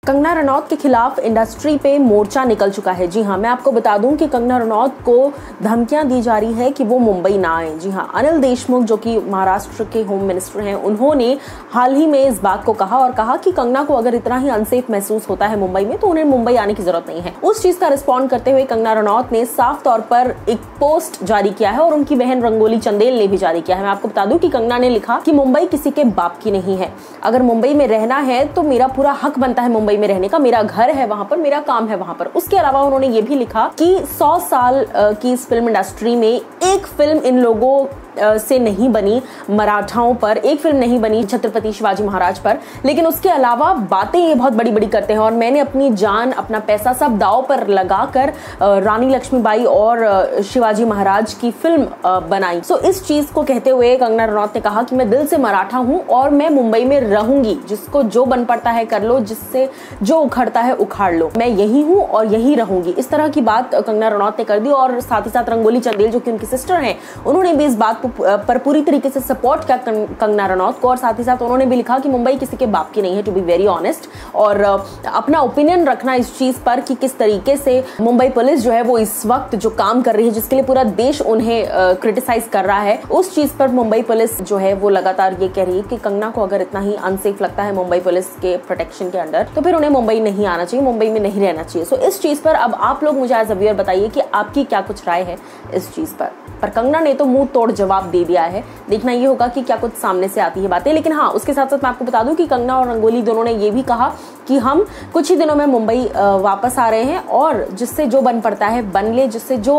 कंगना रनौत के खिलाफ इंडस्ट्री पे मोर्चा निकल चुका है। जी हाँ, मैं आपको बता दूं कि कंगना रनौत को धमकियां दी जा रही है कि वो मुंबई ना आए। जी हाँ, अनिल देशमुख जो कि महाराष्ट्र के होम मिनिस्टर हैं, उन्होंने हाल ही में इस बात को कहा और कहा कि कंगना को अगर इतना ही अनसेफ महसूस होता है मुंबई में तो उन्हें मुंबई आने की जरूरत नहीं है। उस चीज का रिस्पॉन्ड करते हुए कंगना रनौत ने साफ तौर पर एक पोस्ट जारी किया है और उनकी बहन रंगोली चंदेल ने भी जारी किया है। मैं आपको बता दूं कि कंगना ने लिखा कि मुंबई किसी के बाप की नहीं है, अगर मुंबई में रहना है तो मेरा पूरा हक बनता है मुंबई में रहने का, मेरा घर है वहां पर, मेरा काम है वहां पर। उसके अलावा उन्होंने ये भी लिखा कि 100 साल की इस फिल्म इंडस्ट्री में एक फिल्म इन लोगों से नहीं बनी मराठाओं पर, एक फिल्म नहीं बनी छत्रपति शिवाजी महाराज पर, लेकिन उसके अलावा बातें ये बहुत बड़ी बड़ी करते हैं और मैंने अपनी जान अपना पैसा सब दांव पर लगाकर रानी लक्ष्मीबाई और शिवाजी महाराज की फिल्म बनाई। सो इस चीज को कहते हुए कंगना रनौत ने कहा कि मैं दिल से मराठा हूं और मैं मुंबई में रहूंगी, जिसको जो बन पड़ता है कर लो, जिससे जो उखड़ता है उखाड़ लो, मैं यही हूं और यही रहूंगी। इस तरह की बात कंगना रनौत ने कर दी और साथ ही साथ रंगोली चंदेल जो कि उनकी सिस्टर हैं, उन्होंने भी इस बात पर पूरी तरीके से सपोर्ट किया कंगना रनौत को और साथ ही साथ उन्होंने भी लिखा कि मुंबई किसी के बाप की नहीं है, टू बी वेरी ऑनेस्ट, और अपना ओपिनियन रखना इस चीज पर कि किस तरीके से मुंबई पुलिस जो है वो इस वक्त जो काम कर रही है, जिसके लिए पूरा देश उन्हें क्रिटिसाइज कर रहा है, उस चीज पर मुंबई पुलिस जो है वो लगातार ये कह रही है कि कंगना को अगर इतना ही अनसेफ लगता है मुंबई पुलिस के प्रोटेक्शन के अंडर तो फिर उन्हें मुंबई नहीं आना चाहिए, मुंबई में नहीं रहना चाहिए। सो इस चीज पर अब आप लोग मुझे एज अ व्यूअर बताइए कि आपकी क्या कुछ राय है इस चीज पर कंगना ने तो मुंह तोड़ जवाब दे दिया है। देखना ये होगा कि क्या कुछ सामने से आती है बातें। लेकिन हाँ, उसके साथ साथ मैं आपको बता दूं कि कंगना और रंगोली दोनों ने ये भी कहा कि हम कुछ ही दिनों में मुंबई वापस आ रहे हैं और जिससे जो बन पड़ता है बन ले, जिससे जो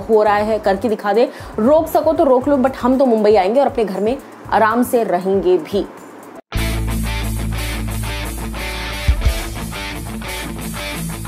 हो रहा है करके दिखा दे, रोक सको तो रोक लो, बट हम तो मुंबई आएंगे और अपने घर में आराम से रहेंगे भी।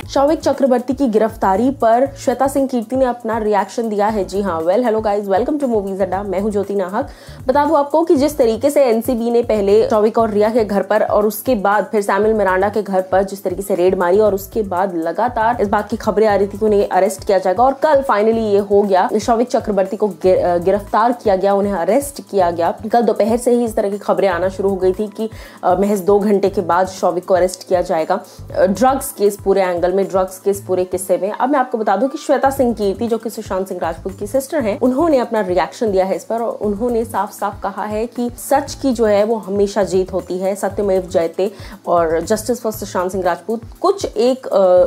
शौविक चक्रवर्ती की गिरफ्तारी पर श्वेता सिंह कीर्ति ने अपना रिएक्शन दिया है। जी हाँ, hello guys, welcome to movies Adda. मैं हूं ज्योति नाहक। बता दूं आपको कि जिस तरीके से एनसीबी ने पहले शौविक और रिया के घर पर और उसके बाद फिर सैमुअल मिरांडा के घर पर जिस तरीके से रेड मारी और उसके बाद लगातार इस बात की खबरें आ रही थी कि उन्हें अरेस्ट किया जाएगा और कल फाइनली ये हो गया, शौविक चक्रवर्ती को गिरफ्तार किया गया, उन्हें अरेस्ट किया गया। कल दोपहर से ही इस तरह की खबरें आना शुरू हो गई थी कि महज 2 घंटे के बाद शौविक को अरेस्ट किया जाएगा ड्रग्स केस पूरे एंगल में, ड्रग्स के इस पूरे किस्से में। अब मैं आपको बता दूं कि श्वेता सिंह कीर्ति जो कि सुशांत सिंह राजपूत की सिस्टर हैं, उन्होंने अपना रिएक्शन दिया है इस पर और उन्होंने साफ साफ कहा है कि सच की जो है वो हमेशा जीत होती है, सत्यमेव जयते, और जस्टिस फॉर सुशांत सिंह राजपूत। कुछ एक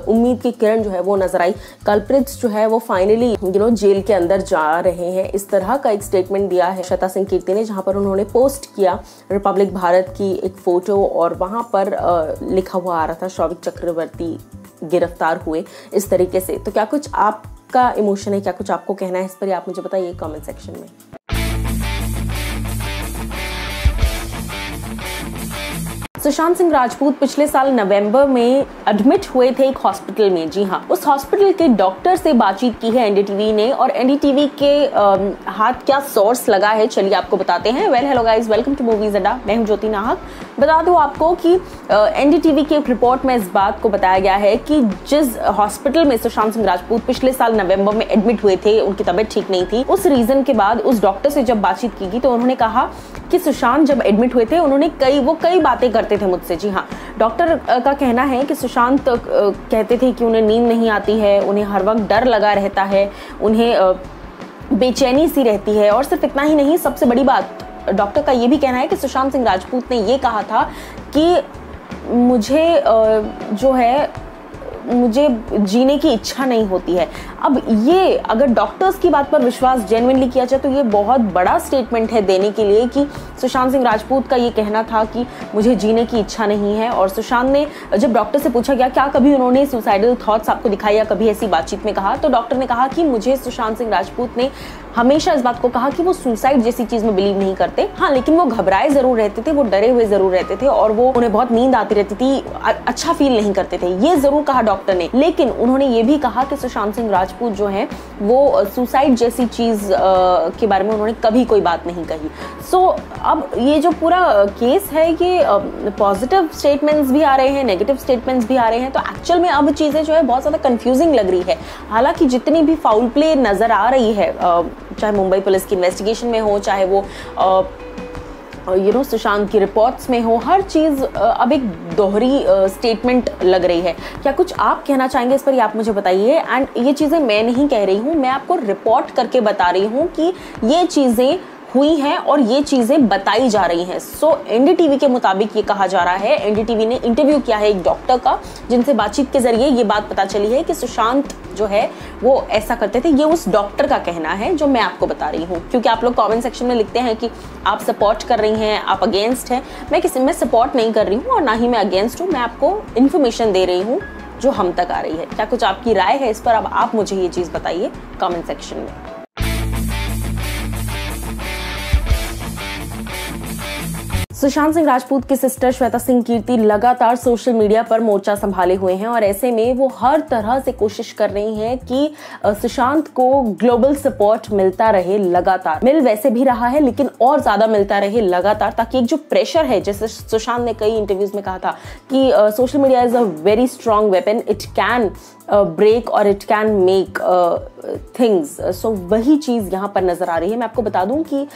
उम्मीद की किरण जो है वो नजर आई। कल्प्रिट्स जो है वो फाइनली जेल के अंदर जा रहे हैं, इस तरह का एक स्टेटमेंट दिया है श्वेता सिंह कीर्ति ने, जहां पर उन्होंने पोस्ट किया रिपब्लिक भारत की एक फोटो और वहां पर लिखा हुआ आ रहा था शौविक चक्रवर्ती गिरफ्तार हुए, इस तरीके से। तो क्या कुछ आपका इमोशन है, क्या कुछ आपको कहना है इस पर, आप मुझे बताइए कमेंट सेक्शन में। सुशांत सिंह राजपूत पिछले साल नवंबर में एडमिट हुए थे एक हॉस्पिटल में। जी हाँ, उस हॉस्पिटल के डॉक्टर से बातचीत की है एनडीटीवी ने और एनडीटीवी के हाथ क्या सोर्स लगा है, चलिए आपको बताते हैं। Hello guys, welcome to movies Adda. मैं हूं ज्योति नाहक। बता दूं आपको कि एनडीटीवी की एक रिपोर्ट में इस बात को बताया गया है कि जिस हॉस्पिटल में सुशांत सिंह राजपूत पिछले साल नवंबर में एडमिट हुए थे, उनकी तबीयत ठीक नहीं थी, उस रीजन के बाद उस डॉक्टर से जब बातचीत की गई तो उन्होंने कहा कि सुशांत जब एडमिट हुए थे उन्होंने कई बातें करते थे मुझसे। जी हाँ, डॉक्टर का कहना है कि सुशांत कहते थे कि उन्हें नींद नहीं आती है, उन्हें हर वक्त डर लगा रहता है, उन्हें बेचैनी सी रहती है, और सिर्फ इतना ही नहीं, सबसे बड़ी बात डॉक्टर का ये भी कहना है कि सुशांत सिंह राजपूत ने ये कहा था कि मुझे जीने की इच्छा नहीं होती है। अब ये अगर डॉक्टर्स की बात पर विश्वास जेन्युइनली किया जाए तो ये बहुत बड़ा स्टेटमेंट है देने के लिए कि सुशांत सिंह राजपूत का ये कहना था कि मुझे जीने की इच्छा नहीं है। और सुशांत ने जब डॉक्टर से पूछा गया क्या कभी उन्होंने सुसाइडल थॉट्स आपको दिखाई या कभी ऐसी बातचीत में कहा, तो डॉक्टर ने कहा कि मुझे सुशांत सिंह राजपूत ने हमेशा इस बात को कहा कि वो सुसाइड जैसी चीज में बिलीव नहीं करते। हाँ, लेकिन वो घबराए जरूर रहते थे, वो डरे हुए जरूर रहते थे और वो उन्हें बहुत नींद आती रहती थी, अच्छा फील नहीं करते थे, ये जरूर कहा डॉक्टर ने। लेकिन उन्होंने ये भी कहा कि सुशांत सिंह राजपूत जो है वो सुसाइड जैसी चीज के बारे में उन्होंने कभी कोई बात नहीं कही। सो अब ये जो पूरा केस है ये पॉजिटिव स्टेटमेंट्स भी आ रहे हैं, नेगेटिव स्टेटमेंट्स भी आ रहे हैं, तो एक्चुअल में अब चीजें जो है बहुत ज्यादा कंफ्यूजिंग लग रही है। हालांकि जितनी भी फाउल प्ले नजर आ रही है, चाहे मुंबई पुलिस की इन्वेस्टिगेशन में हो, चाहे वो सुशांत की रिपोर्ट्स में हो, हर चीज़ अब एक दोहरी स्टेटमेंट लग रही है। क्या कुछ आप कहना चाहेंगे इस पर, ये आप मुझे बताइए। एंड ये चीज़ें मैं नहीं कह रही हूँ, मैं आपको रिपोर्ट करके बता रही हूँ कि ये चीज़ें हुई हैं और ये चीज़ें बताई जा रही हैं। सो एनडीटीवी के मुताबिक ये कहा जा रहा है, एनडीटीवी ने इंटरव्यू किया है एक डॉक्टर का, जिनसे बातचीत के जरिए ये बात पता चली है कि सुशांत जो है वो ऐसा करते थे। ये उस डॉक्टर का कहना है जो मैं आपको बता रही हूँ, क्योंकि आप लोग कमेंट सेक्शन में लिखते हैं कि आप सपोर्ट कर रही हैं, आप अगेंस्ट हैं। मैं सपोर्ट नहीं कर रही हूँ और ना ही मैं अगेंस्ट हूँ, मैं आपको इन्फॉर्मेशन दे रही हूँ जो हम तक आ रही है। क्या कुछ आपकी राय है इस पर, अब आप मुझे ये चीज़ बताइए कमेंट सेक्शन में। सुशांत सिंह राजपूत की सिस्टर श्वेता सिंह कीर्ति लगातार सोशल मीडिया पर मोर्चा संभाले हुए हैं और ऐसे में वो हर तरह से कोशिश कर रही हैं कि सुशांत को ग्लोबल सपोर्ट मिलता रहे, लगातार मिल वैसे भी रहा है लेकिन और ज्यादा मिलता रहे लगातार, ताकि एक जो प्रेशर है, जैसे सुशांत ने कई इंटरव्यूज में कहा था कि social media is a very strong weapon, it can break और it can make things. So वही चीज यहाँ पर नजर आ रही है। मैं आपको बता दूं कि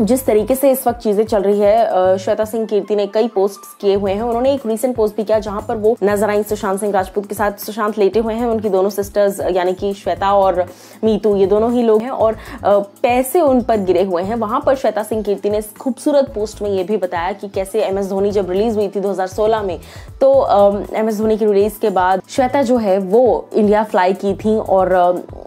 जिस तरीके से इस वक्त चीजें चल रही है, श्वेता सिंह कीर्ति ने कई पोस्ट्स किए हुए हैं। उन्होंने एक रीसेंट पोस्ट भी किया जहां पर वो नजर आई सुशांत सिंह राजपूत के साथ। सुशांत लेटे हुए हैं, उनकी दोनों सिस्टर्स यानी कि श्वेता और मीतू, ये दोनों ही लोग हैं और पैसे उन पर गिरे हुए हैं। वहां पर श्वेता सिंह कीर्ति ने खूबसूरत पोस्ट में ये भी बताया कि कैसे MS धोनी जब रिलीज हुई थी 2016 में, तो MS धोनी की रिलीज के बाद श्वेता जो है वो इंडिया फ्लाई की थी और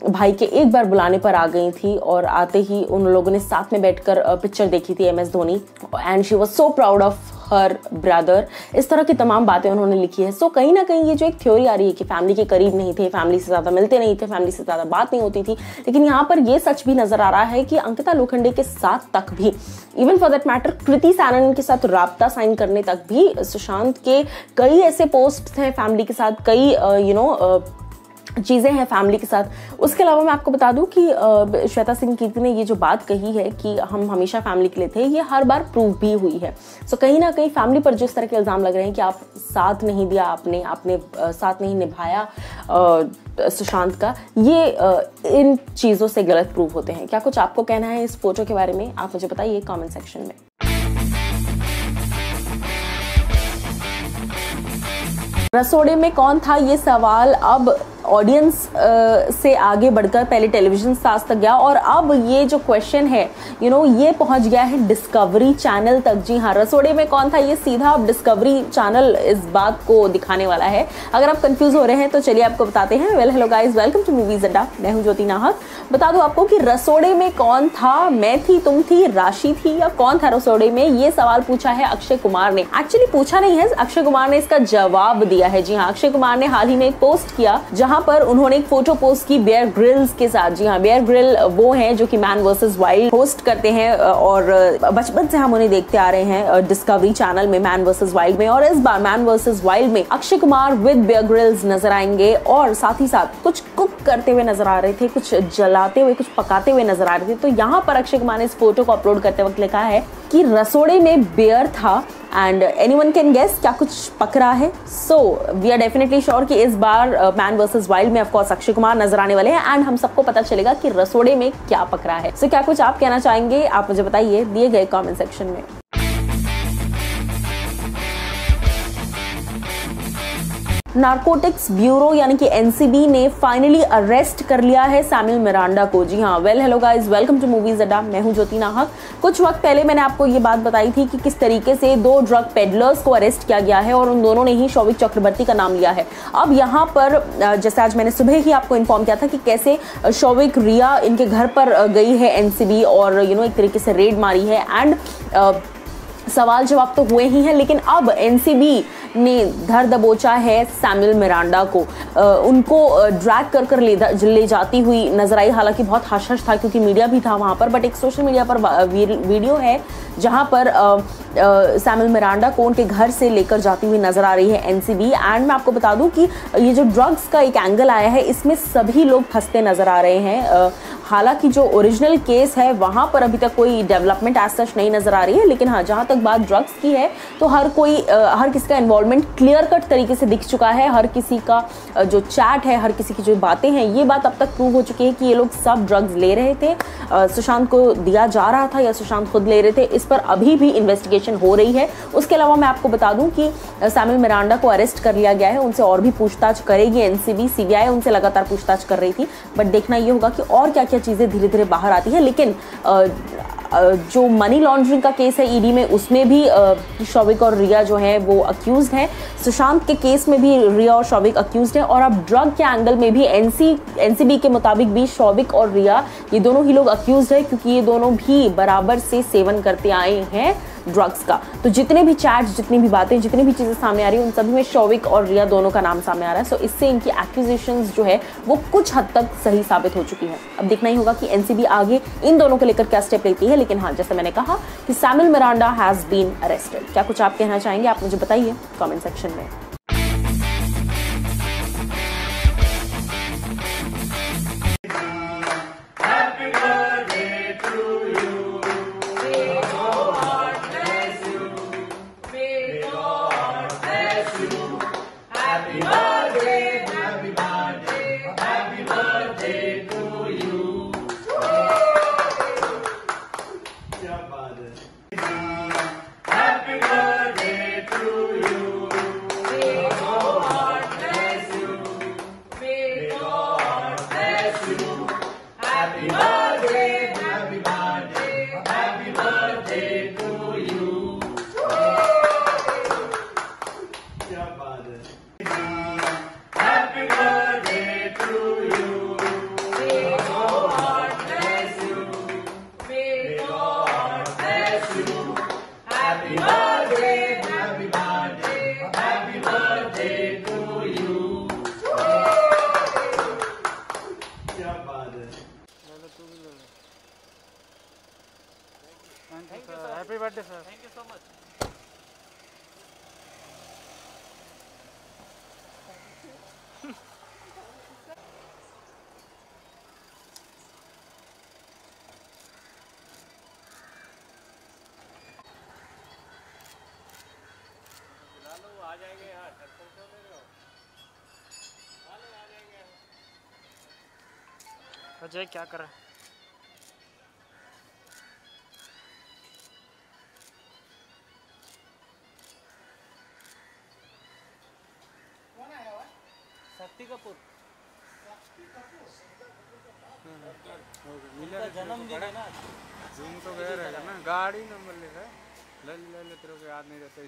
भाई के एक बार बुलाने पर आ गई थी और आते ही उन लोगों ने साथ में बैठकर पिक्चर देखी थी MS Dhoni, and she was so proud of her brother. इस तरह की तमाम बातें उन्होंने लिखी है। सो कहीं ना कहीं ये जो एक थ्योरी आ रही है कि फैमिली के करीब नहीं थे, फैमिली से ज्यादा मिलते नहीं थे, फैमिली से ज्यादा बात नहीं होती थी, लेकिन यहाँ पर ये सच भी नजर आ रहा है कि अंकिता लोखंडे के साथ तक भी, even for that matter Kriti Sanon के साथ राब्ता साइन करने तक भी सुशांत के कई ऐसे पोस्ट हैं फैमिली के साथ, कई चीज़ें हैं फैमिली के साथ। उसके अलावा मैं आपको बता दूं कि श्वेता सिंह कीर्ति ने ये जो बात कही है कि हम हमेशा फैमिली के लिए थे, ये हर बार प्रूव भी हुई है। सो कहीं ना कहीं फैमिली पर जो इस तरह के इल्ज़ाम लग रहे हैं कि आप साथ नहीं दिया, आपने साथ नहीं निभाया सुशांत का, ये इन चीज़ों से गलत प्रूव होते हैं। क्या कुछ आपको कहना है इस फोटो के बारे में, आप मुझे बताइए कॉमेंट सेक्शन में। रसोड़े में कौन था, ये सवाल अब ऑडियंस से आगे बढ़कर पहले टेलीविजन सास तक गया और अब ये जो क्वेश्चन है ये पहुंच गया है डिस्कवरी चैनल तक। जी हाँ, रसोड़े में कौन था ये सीधा अब डिस्कवरी चैनल इस बात को दिखाने वाला है। अगर आप कंफ्यूज हो रहे हैं तो चलिए आपको बताते हैं। Well hello guys, welcome to movies Adda, मैं हूं ज्योति नाहक। बता दूं आपको कि रसोड़े में कौन था, मैं थी, तुम थी, राशि थी, या कौन था रसोड़े में, ये सवाल पूछा है अक्षय कुमार ने। एक्चुअली पूछा नहीं है, अक्षय कुमार ने इसका जवाब दिया है। जी हाँ, अक्षय कुमार ने हाल ही में एक पोस्ट किया जहां पर उन्होंने एक फोटो पोस्ट की बेयर ग्रिल्स के साथ। जी हाँ, बेयर ग्रिल वो हैं जो कि मैन वर्सेस वाइल्ड होस्ट करते हैं और बचपन से हम उन्हें देखते आ रहे हैं डिस्कवरी चैनल में मैन वर्सेस वाइल्ड में। और इस बार मैन वर्सेस वाइल्ड में Akshay Kumar with Bear Grylls नजर आएंगे और साथ ही साथ कुछ कुक करते हुए नजर आ रहे थे, कुछ जलाते हुए, कुछ पकाते हुए नजर आ रहे थे। तो यहाँ पर अक्षय कुमार ने इस फोटो को अपलोड करते वक्त लिखा है कि रसोड़े में बेयर था एंड एनीवन कैन गेस क्या कुछ पक रहा है। So we are definitely sure कि इस बार मैन वर्सेस वाइल्ड में ऑफकोर्स अक्षय कुमार नजर आने वाले हैं एंड हम सबको पता चलेगा कि रसोड़े में क्या पक रहा है। सो क्या कुछ आप कहना चाहेंगे, आप मुझे बताइए दिए गए कमेंट सेक्शन में। नारकोटिक्स ब्यूरो यानी कि NCB ने फाइनली अरेस्ट कर लिया है सैमुअल मिरांडा को। जी हाँ, well hello guys, welcome to movies Adda, मैं हूं ज्योति नाहक। कुछ वक्त पहले मैंने आपको ये बात बताई थी कि किस तरीके से 2 ड्रग पेडलर्स को अरेस्ट किया गया है और उन दोनों ने ही शौविक चक्रवर्ती का नाम लिया है। अब यहाँ पर जैसे आज मैंने सुबह ही आपको इन्फॉर्म किया था कि कैसे शौविक, रिया इनके घर पर गई है NCB और एक तरीके से रेड मारी है एंड सवाल जवाब तो हुए ही हैं, लेकिन अब NCB ने धर दबोचा है सैमुअल मिरांडा को। उनको ड्रैग कर ले जाती हुई नजर आई। हालांकि बहुत हश हश था क्योंकि मीडिया भी था वहाँ पर, बट एक सोशल मीडिया पर वीडियो है जहाँ पर सैमुअल मिरांडा को उनके घर से लेकर जाती हुई नजर आ रही है NCB। एंड मैं आपको बता दूं कि ये जो ड्रग्स का एक एंगल आया है इसमें सभी लोग फंसते नजर आ रहे हैं। हालांकि जो ओरिजिनल केस है वहां पर अभी तक कोई डेवलपमेंट एज सच नहीं नजर आ रही है, लेकिन हाँ, जहां तक बात ड्रग्स की है तो हर किसी का इन्वॉल्वमेंट क्लियर कट तरीके से दिख चुका है। हर किसी का जो चैट है, हर किसी की जो बातें हैं, ये बात अब तक प्रूव हो चुकी है कि ये लोग सब ड्रग्स ले रहे थे, सुशांत को दिया जा रहा था या सुशांत खुद ले रहे थे। इस पर अभी भी इन्वेस्टिगेशन हो रही है। उसके अलावा मैं आपको बता दूं कि सैमुअल मिरांडा को अरेस्ट कर लिया गया है, उनसे और भी पूछताछ करेगी एनसीबी, सीबीआई उनसे लगातार पूछताछ कर रही थी, बट देखना ये होगा कि और क्या क्या चीजें धीरे धीरे बाहर आती है। लेकिन जो मनी लॉन्ड्रिंग का केस है ईडी में, उसमें भी शौविक और रिया जो है वो अक्यूज्ड हैं। सुशांत के केस में भी रिया और शौविक अक्यूज्ड हैं, और अब ड्रग के एंगल में भी एनसीबी के मुताबिक भी शौविक और रिया, ये दोनों ही लोग अक्यूज्ड है, क्योंकि ये दोनों भी बराबर से सेवन करते आए हैं ड्रग्स का। तो जितने भी चैट्स, जितनी भी बातें, जितनी भी चीजें सामने आ रही है, उन सभी में शौविक और रिया दोनों का नाम सामने आ रहा है। सो इससे इनकी एक्यूजेशंस जो है वो कुछ हद तक सही साबित हो चुकी है। अब देखना ही होगा कि एनसीबी आगे इन दोनों को लेकर क्या स्टेप लेती है। लेकिन हाँ, जैसे मैंने कहा कि Samuel Miranda has been arrested. क्या कुछ आप कहना चाहेंगे? आप मुझे बताइए कमेंट सेक्शन में। Happy birthday, sir. Thank you so much. आ जाएंगे यार, अजय क्या कर रहा है? शक्ति कपूर जन्मदिन है ना, जूम तो गया रहेगा ना, गाड़ी नंबर ले रहा है, ले तेरे को याद नहीं रहता।